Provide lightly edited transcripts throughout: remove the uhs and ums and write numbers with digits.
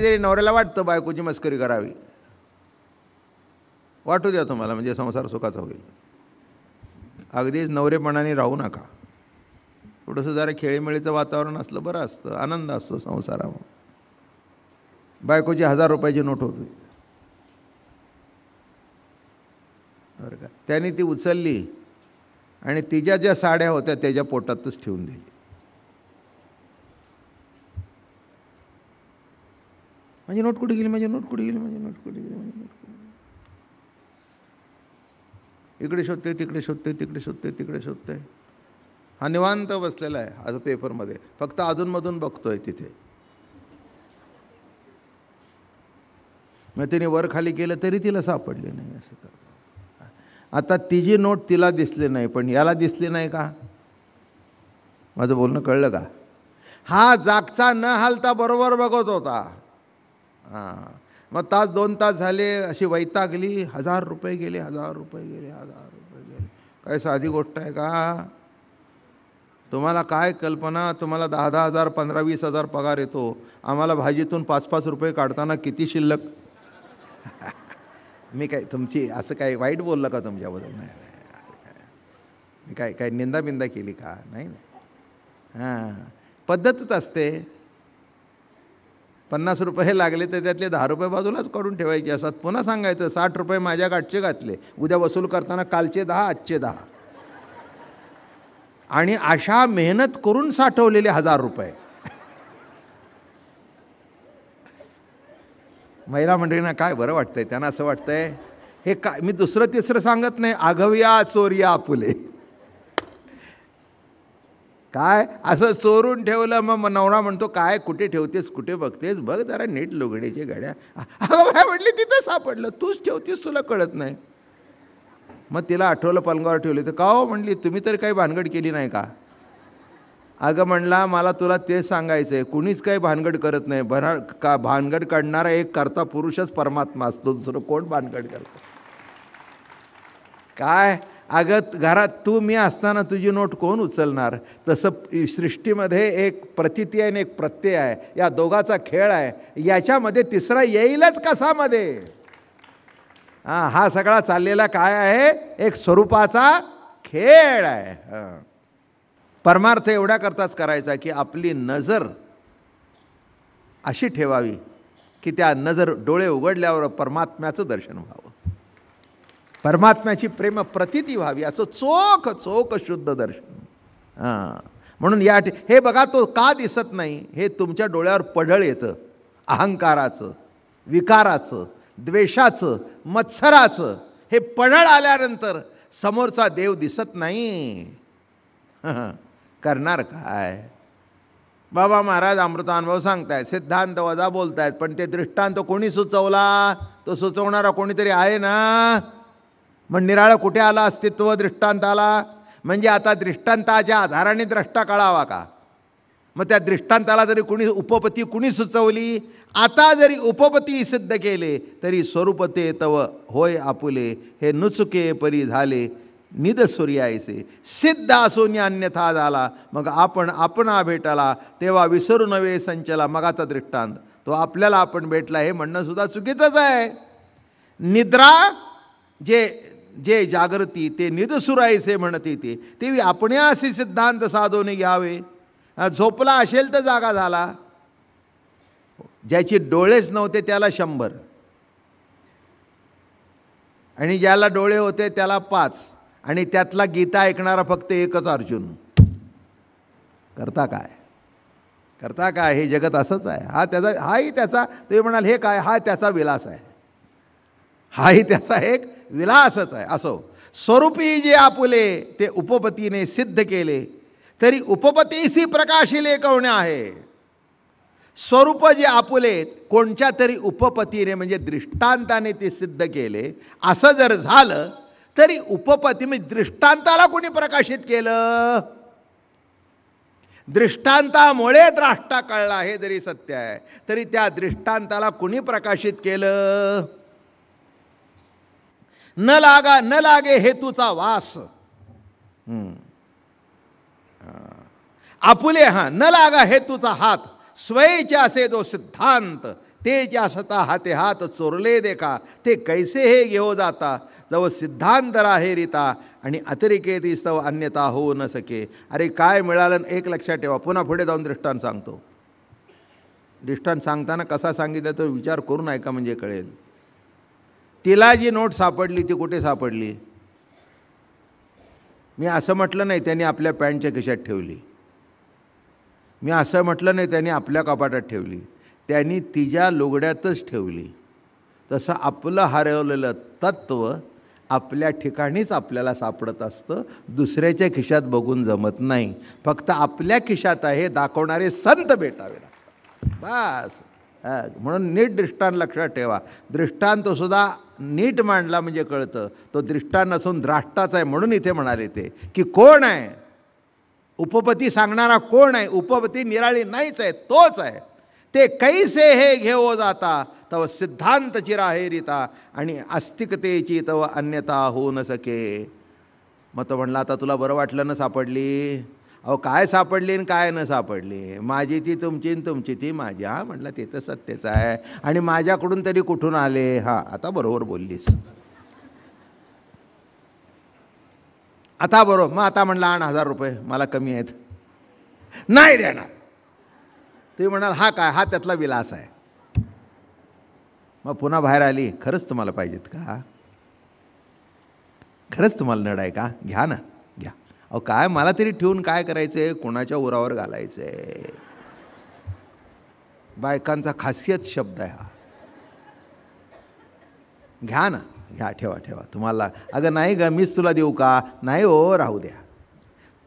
कधीतरी नवऱ्याला वाटतं बायकोची मस्करी करावी, वाटू द्या तुम्हाला, म्हणजे संसार सुखाचा होईल. अगदीच नवरेपणाने राहू नका. थोडंसं जरा खेळीमेळीचं वातावरण असलं बरं असतं, आनंद असतो संसारामध्ये. बायकोची 1000 रुपयाची नोट होती बरं का, त्याने ती उचलली आणि तिच्या ज्या साड्या होत्या त्याच्या पोटातच ठेवून दिली. माझी नोट कुठे गेली, माझी नोट कुठे गेली, माझी नोट कुठे गेली, माझी नोट कुठे गेली. इकडे शोधते, तिकडे शोधते, तिकडे शोधते, तिकडे शोधते. हा निवांत बसलेला आहे आज पेपरमध्ये, फक्त अधूनमधून बघतोय तिथे. मग तिने वर खाली केलं तरी तिला सापडले नाही. असं करतो. आता तिची नोट तिला दिसली नाही, पण याला दिसली नाही का? माझं बोलणं कळलं का? हा जागचा न हालता बरोबर बघत होता. हां, मग तास 2 तास झाले, अशी वैतागली. 1000 रुपये गेले, 1000 रुपये गेले, 1000 रुपये गेले. काय साधी गोष्ट आहे का? तुम्हाला काय कल्पना, तुम्हाला 10-10 हजार 15-20 हजार पगार येतो, आम्हाला भाजीतून 5-5 रुपये काढताना किती शिल्लक. मी काय तुमची असं काय वाईट बोललं का तुमच्याबद्दल? नाही, असं काय मी काय निंदाबिंदा केली का? नाही. हां, पद्धतच असते. 50 रुपये लागले तर त्यातले 10 रुपये बाजूलाच काढून ठेवायचे असतात. पुन्हा सांगायचं 60 रुपये माझ्या गाठचे घातले, उद्या वसूल करताना कालचे 10, आजचे 10. आणि अशा मेहनत करून साठवलेले 1000 रुपये. महिला मंडळींना काय बरं वाटतंय, त्यांना असं वाटतंय हे काय, मी दुसरं तिसरं सांगत नाही, आघव्या चोरिया आपुले. काय असं चोरून ठेवलं, मग नवरा म्हणतो काय कुठे ठेवतेस, कुठे बघतेस, बघ जरा नीट लुगडीचे घड्या. अगं बाय म्हटली तिथं सापडलं, तूच ठेवतीस, तुला कळत नाही. मग तिला आठवलं, पलंगावर ठेवले. तर का हो म्हणली, तुम्ही तरी काही भानगड केली नाही का? अगं म्हणला, मला तुला तेच सांगायचं आहे, कुणीच काही भानगड करत नाही. भानगड काढणारा एक कर्ता पुरुषच परमात्मा असतो, दुसरं कोण भानगड करतं? काय अगं घरात तू मी असताना तुझी नोट कोण उचलणार? तसं सृष्टीमध्ये एक प्रतिती आहे आणि एक प्रत्यय आहे, या दोघाचा खेळ आहे. याच्यामध्ये तिसरा येईलच कसामध्ये? हा सगळा चाललेला काय आहे? एक स्वरूपाचा खेळ आहे. परमार्थ एवढ्या करताच करायचा की आपली नजर अशी ठेवावी की त्या नजर डोळे उघडल्यावर परमात्म्याचं दर्शन व्हावं, परमात्म्याची प्रेम प्रतीती व्हावी, असं चोख चोख शुद्ध दर्शन. म्हणून हे बघा, तो का दिसत नाही? हे तुमच्या डोळ्यावर पढळ येतं, अहंकाराचं, विकाराचं, द्वेषाचं, मत्सराचं. हे पढळ आल्यानंतर समोरचा देव दिसत नाही. करणार काय? बाबा महाराज अमृतानुभव सांगतायत, सिद्धांत वजा बोलतायत, पण ते दृष्टांत कोणी सुचवला? तो सुचवणारा कोणीतरी आहे ना. मग निराळं कुठे आला अस्तित्व दृष्टांताला? म्हणजे आता दृष्टांताच्या आधाराने द्रष्टा कळावा का? मग त्या दृष्टांताला जरी उपपत्ती कुणी सुचवली, आता जरी उपपत्ती सिद्ध केले तरी स्वरूपते तव होय आपुले, हे नुचुके परी झाले निद सूर्यायसे. सिद्ध असून अन्यथा झाला, मग आपणा भेटला तेव्हा विसरू नव्हे संचला. मगाचा दृष्टांत तो आपल्याला आपण भेटला हे म्हणणं सुद्धा चुकीचंच आहे. निद्रा जे जागृती ते निदसुरायसे म्हणते ते आपण्या असे सिद्धांत साधून घ्यावे. झोपला असेल तर जागा झाला. ज्याची डोळेच नव्हते त्याला 100 आणि ज्याला डोळे होते त्याला 5 आणि त्यातला गीता ऐकणारा फक्त एकच अर्जुन. करता काय? हे जगत असंच आहे. हाही त्याचा तुम्ही म्हणाल हे काय? हा त्याचा विलास आहे. हाही त्याचा एक विलासच आहे. असो, स्वरूपी जे आपुले ते उपपतीने सिद्ध केले तरी उपपतीसी प्रकाशिले कवणे आहे. स्वरूप जे आपुले कोणत्या तरी उपपतीने म्हणजे दृष्टांताने ते सिद्ध केले, असं जर झालं तरी उपपती म्हणजे दृष्टांताला कोणी प्रकाशित केलं? दृष्टांतामुळे द्राष्टा कळला हे जरी सत्य आहे तरी त्या दृष्टांताला कोणी प्रकाशित केलं? न लागे हेतूचा वास. आपुले न लागा हेतूचा हात, स्वयेचे असे जो सिद्धांत ते जासता हाते हात चोरले देखा, ते कैसे हे घेऊ जाता, जव सिद्धांत राहेरिता आणि अतिरिकेती स्तव अन्यता होऊ न सके. अरे काय मिळालं एक लक्षात ठेवा. पुन्हा पुढे जाऊन दृष्टांत सांगतो. दृष्टांत सांगताना कसा सांगितलं तर विचार करून ऐका म्हणजे कळेल. तिला जी नोट सापडली ती कुठे सापडली? मी असं म्हटलं नाही त्यांनी आपल्या पॅन्टच्या खिशात ठेवली, मी असं म्हटलं नाही त्यांनी आपल्या कपाटात ठेवली, त्यांनी तिच्या लुगड्यातच ठेवली. तसं आपलं हरवलेलं तत्त्व आपल्या ठिकाणीच आपल्याला सापडत असतं, दुसऱ्याच्या खिशात बघून जमत नाही. फक्त आपल्या खिशात आहे दाखवणारे संत भेटावे लागतात बस. म्हणून नीट दृष्टांत लक्षात ठेवा. दृष्टांतसुद्धा नीट मांडला म्हणजे कळतं तो दृष्टांत नसून द्राष्टाचा आहे. म्हणून इथे म्हणाले ते की कोण आहे उपपती सांगणारा, कोण आहे उपपती निराळी नाहीच आहे, तोच आहे. ते कैसे हे घेऊ जाता तव सिद्धांत चिराहेरिता आणि आस्तिकतेची तव अन्यता होऊ न सके. मग तो म्हणला आता तुला बरं वाटलं ना सापडली? अहो काय सापडली आणि काय न सापडली? माझी ती तुमची आणि तुमची ती माझी. हां म्हटलं ते तर सत्यच आहे. आणि माझ्याकडून तरी कुठून आले? हां आता बरोबर बोललीस. आता बरोबर. मग आता म्हणलं 8,000 रुपये मला कमी आहेत, नाही देणार. ते म्हणाल हा काय, हा त्यातला विलास आहे. मग पुन्हा बाहेर आली, खरंच तुम्हाला पाहिजेत का? खरंच तुम्हाला नड आहे का? घ्या ना, घ्या. अहो काय मला तरी ठेवून काय करायचं आहे, कोणाच्या उरावर घालायचं आहे? बायकांचा खासियत शब्द आहे हा. घ्या ना, घ्या, ठेवा ठेवा तुम्हाला. अगं नाही ग मीच तुला देऊ का? नाही हो राहू द्या.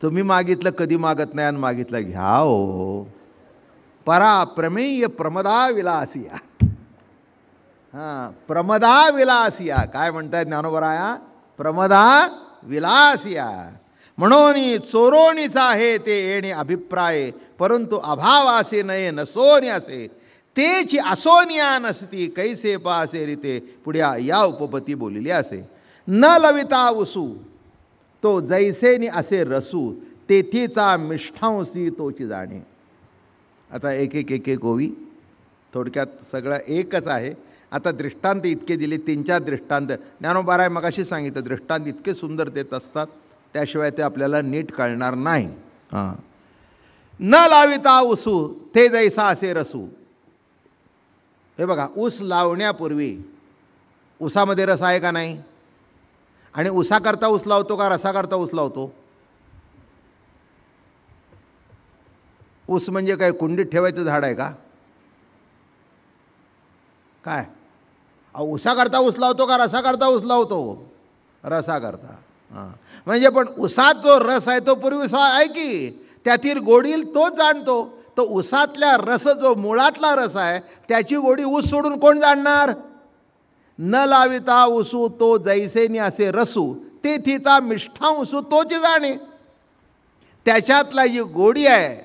तुम्ही मागितलं कधी मागत नाही आणि मागितलं घ्या हो. परा प्रमेय प्रमदा विलासिया. हां प्रमदा विलासिया काय म्हणतायत ज्ञानोबराया? प्रमदा विलासिया. म्हणून चोरोनीचा आहे ते येणे अभिप्राय, परंतु अभावासे नये नसोनी असे, तेची असोनिया नसती कैसे पासे रीते. पुढे या उपपती बोललेली असे. न लविता उसू तो जैसेनी असे रसू, तेथीचा मिष्ठांसी तोची जाणे. आता एक एक एक एक ओवी थोडक्यात सगळं एकच आहे. आता दृष्टांत इतके दिले, 3-4 दृष्टांत ज्ञानोबाराय मगाशी सांगितलं. दृष्टांत इतके सुंदर देत असतात त्याशिवाय ते आपल्याला नीट कळणार नाही. हां न लाविता उसू ते जैसा असे रसू. हे बघा ऊस लावण्यापूर्वी ऊसामध्ये रस आहे का नाही? आणि ऊसाकरता ऊस लावतो का रसाकरता ऊस लावतो? ऊस म्हणजे काय कुंडीत ठेवायचं झाड आहे का काय? ऊसाकरता ऊस लावतो का रसाकरता ऊस लावतो? रसाकरता. हां म्हणजे पण ऊसात जो रस आहे तो पूर्वी आहे की त्यातील गोडी तोच जाणतो. तो ऊसातल्या रस जो मुळातला रस आहे त्याची गोडी ऊस सोडून कोण जाणणार? न लाविता उसू तो जैसेनी असे रसू, तेथीचा मिष्ठांसू तोची जाणे. त्याच्यातला जी गोडी आहे,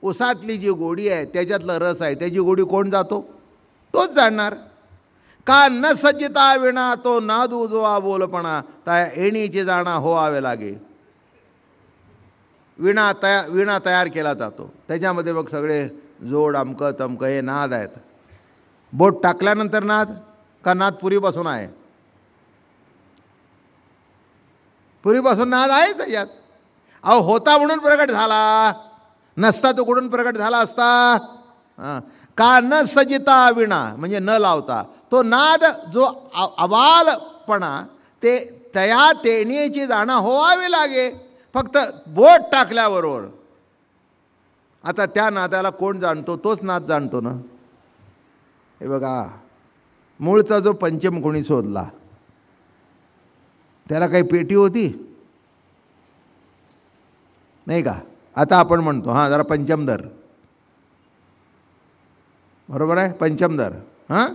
ऊसातली जी गोडी आहे त्याच्यातला रस आहे त्याची गोडी कोण जातो? तोच जाणणार. का न सज्जता विणा तो नादू जो बोलपणा, त्या येणीची जाणा होवावे लागे. विणा तयार केला जातो त्याच्यामध्ये मग सगळे जोड अमकं तमकं हे नाद आहेत. बोट टाकल्यानंतर नाद का नाद पुरीपासून आहे? पुरीपासून नाद आहे त्याच्यात. अहो होता म्हणून प्रगट झाला, नसता तो कुठून प्रगट झाला असता? हां का न सजिता विणा म्हणजे न लावता तो नाद जो अबालपणा ते तया तेणीची जाणं होवावी लागे. फक्त बोट टाकल्याबरोबर. आता त्या नादाला कोण जाणतो? तोच नाद जाणतो ना. हे बघा मूळचा जो पंचम कोणी शोधला त्याला काही पेटी होती नाही का? आता आपण म्हणतो हां जरा पंचम धर, बरोबर आहे पंचम धर. हां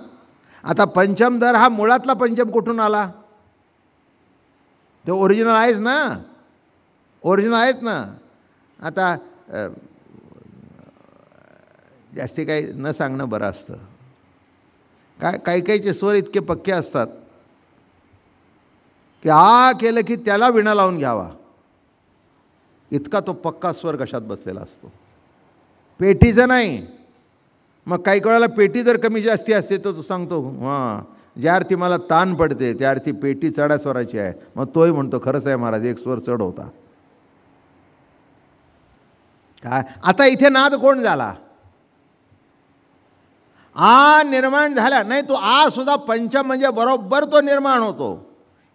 आता पंचम धर हा मुळातला पंचम कुठून आला? तो ओरिजिनल आहेच ना, ओरिजिनल आहेत ना. आता जास्ती काही न सांगणं बरं असतं. काही काहीचे स्वर इतके पक्के असतात की आ केलं की त्याला विणा लावून घ्यावा इतका तो पक्का स्वर कशात बसलेला असतो. पेटीचं नाही, मग काही वेळेला पेटी जर कमी जास्ती असते तर तो सांगतो हां, ज्या अर्थी मला ताण पडते त्या अर्थी पेटी चढा स्वराची आहे. मग तोही म्हणतो खरंच आहे महाराज, एक स्वर चढ होता. काय आता इथे नाद कोण झाला? आ निर्माण झाला नाही, तो आ सुद्धा पंचम म्हणजे बरोबर तो निर्माण होतो.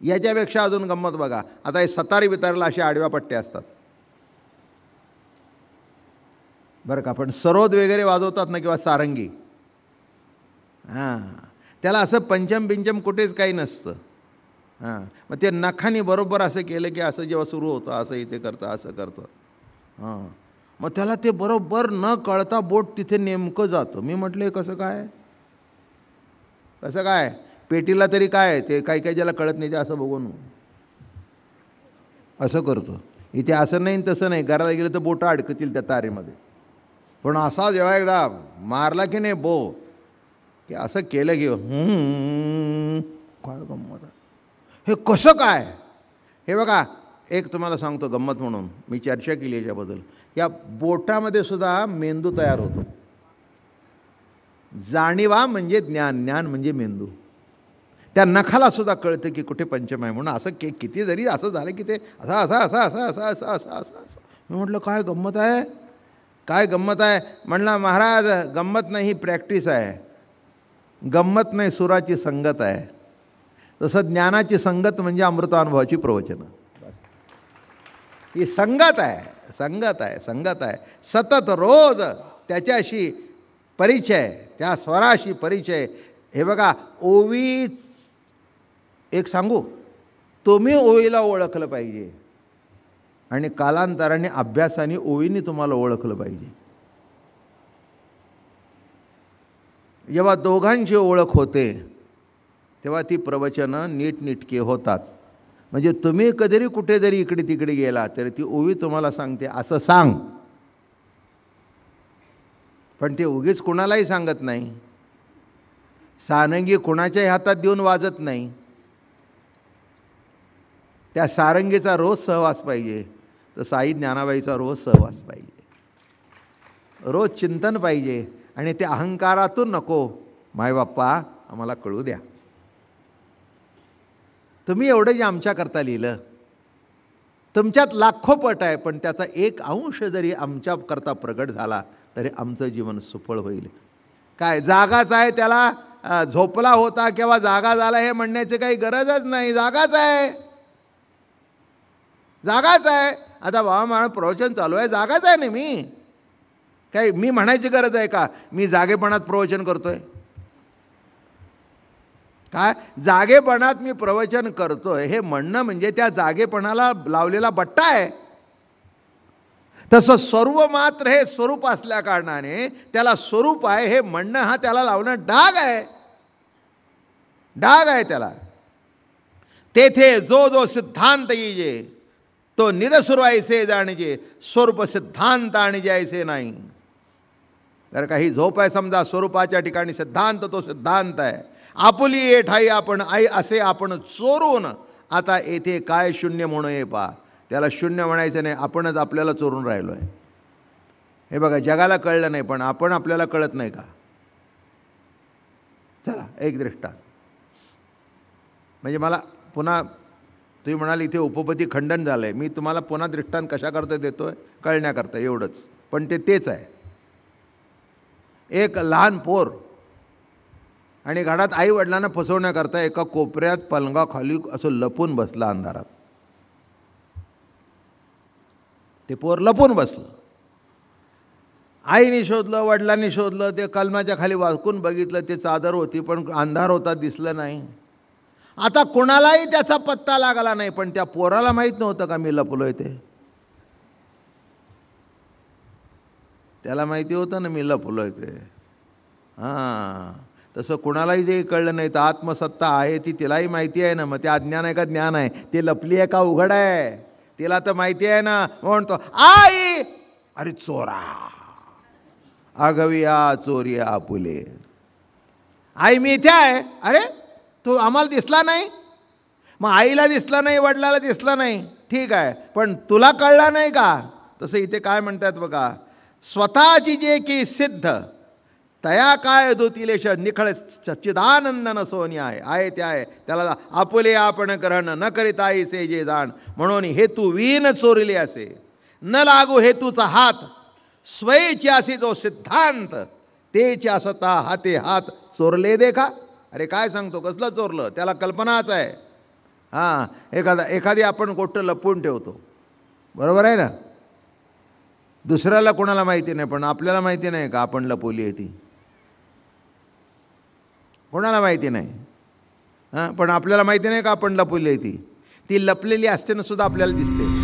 याच्यापेक्षा अजून गंमत बघा. आता हे सतारी बितारीला अशा आडव्या पट्ट्या असतात बरं का, पण सरोद वगैरे वाजवतात ना किंवा सारंगी, हां, त्याला असं पंचम बिंचम कुठेच काही नसतं. हां, मग ते नखानी बरोबर असं केलं की असं जेव्हा सुरू होतं असं इथे करतं, असं करतं. हां, मग त्याला ते बरोबर न कळता बोट तिथे नेमकं जातं. मी म्हटलं कसं काय, कसं काय? पेटीला तरी काय ते काही काही ज्याला कळत नाही ते असं बघून असं करतं. इथे असं नाही तसं नाही, घराला गेलं तर बोटं अडकतील त्या तारेमध्ये. पण असा जेव्हा एकदा मारला की नाही बो, की असं केलं की काय गंमत, हे कसं काय? हे बघा, एक तुम्हाला सांगतो गंमत म्हणून, मी चर्चा केली याच्याबद्दल. या बोटामध्ये सुद्धा मेंदू तयार होतो. जाणीवा म्हणजे ज्ञान, ज्ञान म्हणजे मेंदू. त्या नखाला सुद्धा कळतं की कुठे पंचम आहे म्हणून. असं किती जरी असं झालं की ते असं असं असं असं असं असं असं असं असं. मी म्हटलं काय गंमत आहे, काय गंमत आहे? म्हणला महाराज गंमत नाही, ही प्रॅक्टिस आहे. गंमत नाही, सुराची संगत आहे. तसं ज्ञानाची संगत म्हणजे अमृतानुभवाची प्रवचनं. बस ही संगत आहे, संगत आहे, संगत आहे. सतत रोज त्याच्याशी परिचय, त्या स्वराशी परिचय. हे बघा, ओवी एक सांगू, तुम्ही ओवीला ओळखलं पाहिजे आणि कालांतराने अभ्यासाने ओवीने तुम्हाला ओळखलं पाहिजे. जेव्हा दोघांची ओळख होते तेव्हा ती प्रवचनं नीटनेटकी होतात. म्हणजे तुम्ही कधीही कुठे जरी इकडे तिकडे गेला तरी ती ओवी तुम्हाला सांगते असं सांग. पण ते उगीच कुणालाही सांगत नाही. सारंगी कुणाच्याही हातात देऊन वाजत नाही. त्या सारंगीचा रोज सहवास पाहिजे, तर साई ज्ञानाबाईचा रोज सहवास पाहिजे, रोज चिंतन पाहिजे. आणि ते अहंकारातून नको, माय बाप्पा आम्हाला कळू द्या, तुम्ही एवढं जे आमच्याकरता लिहिलं, तुमच्यात लाखो पट आहे, पण त्याचा एक अंश जरी आमच्याकरता प्रगट झाला तरी आमचं जीवन सुफळ होईल. काय जागाच आहे, त्याला झोपला होता किंवा जागा झाला हे म्हणण्याची काही गरजच नाही. जागाच आहे, जागाच आहे. आता बाबा मला प्रवचन चालू आहे, जागाच आहे. नाही मी काय, मी म्हणायची गरज आहे का मी जागेपणात प्रवचन करतोय? काय जागेपणात मी प्रवचन करतोय हे म्हणणं म्हणजे त्या जागेपणाला लावलेला बट्टा आहे. तसं सर्व मात्र हे स्वरूप असल्या कारणाने त्याला स्वरूप आहे हे म्हणणं हा त्याला लावणं डाग आहे, डाग आहे त्याला. तेथे जो जो सिद्धांत येजे तो निरसुर ऐसे जाणजे, स्वरूप सिद्धांत आणि जायचे नाही. जर काही झोप आहे समजा, स्वरूपाच्या ठिकाणी सिद्धांत तो सिद्धांत आहे. आपुली ये ठाई आपण आई असे आपण चोरून आता येथे काय शून्य म्हणून ये पा. त्याला शून्य म्हणायचं नाही, आपणच आपल्याला चोरून राहिलो आहे. हे बघा, जगाला कळलं नाही पण आपण आपल्याला कळत नाही का? चला एक दृष्टांत. म्हणजे मला पुन्हा तुम्ही म्हणाल इथे उपपत्ती खंडन झालं आहे, मी तुम्हाला पुन्हा दृष्टांत कशाकरता देतो आहे? कळण्याकरता एवढंच. पण तेच आहे. एक लहान पोर आणि घरात आई वडिलांना फसवण्याकरता एका कोपऱ्यात पलंगाखाली असं लपून बसला अंधारात. ते पोर लपून बसलं. आईने शोधलं, वडिलांनी शोधलं, ते कलमाच्या खाली वाकून बघितलं, ते चादर होती पण अंधार होता, दिसलं नाही. आता कोणालाही त्याचा पत्ता लागला नाही, पण त्या पोराला माहीत नव्हतं का मी लपलोय ते. त्याला माहिती होतं ना मी लपलोय ते. हां, तसं कुणालाही जे कळलं नाही तर आत्मसत्ता आहे ती तिलाही माहिती आहे ना. मग ते अज्ञान आहे का ज्ञान आहे? ते लपली आहे का उघड आहे? तिला तर माहिती आहे ना. म्हणतो आई, अरे चोरा आगविया चोरिया आपुले. आई मी इथे आहे. अरे तो आम्हाला दिसला नाही. मग आईला दिसला नाही, वडिलाला दिसला नाही, ठीक आहे, पण तुला कळला नाही का? तसं इथे काय म्हणतात बघा, स्वतःची जे की सिद्ध तया काय धोतिलेश निखळ सच्चिदानंद न सोनी आहे ते आहे, त्याला आपुले आपण ग्रहण न करीत आई से जे जाण. म्हणून हेतू वीन चोरिले असे न लागू हेतूचा हात, स्वयची असे जो सिद्धांत तेची असता हाते हात चोरले दे का. अरे काय सांगतो, कसलं चोरलं, त्याला कल्पनाच आहे. हां, एखादी आपण गोष्ट लपवून ठेवतो, बरोबर आहे ना. दुसऱ्याला कोणाला माहिती नाही, पण आपल्याला माहिती नाही का आपण लपवली आहे ती. कोणाला माहिती नाही. हां, पण आपल्याला माहिती नाही का आपण लपवली आहे ती. ती लपलेली असताना सुद्धा आपल्याला दिसते.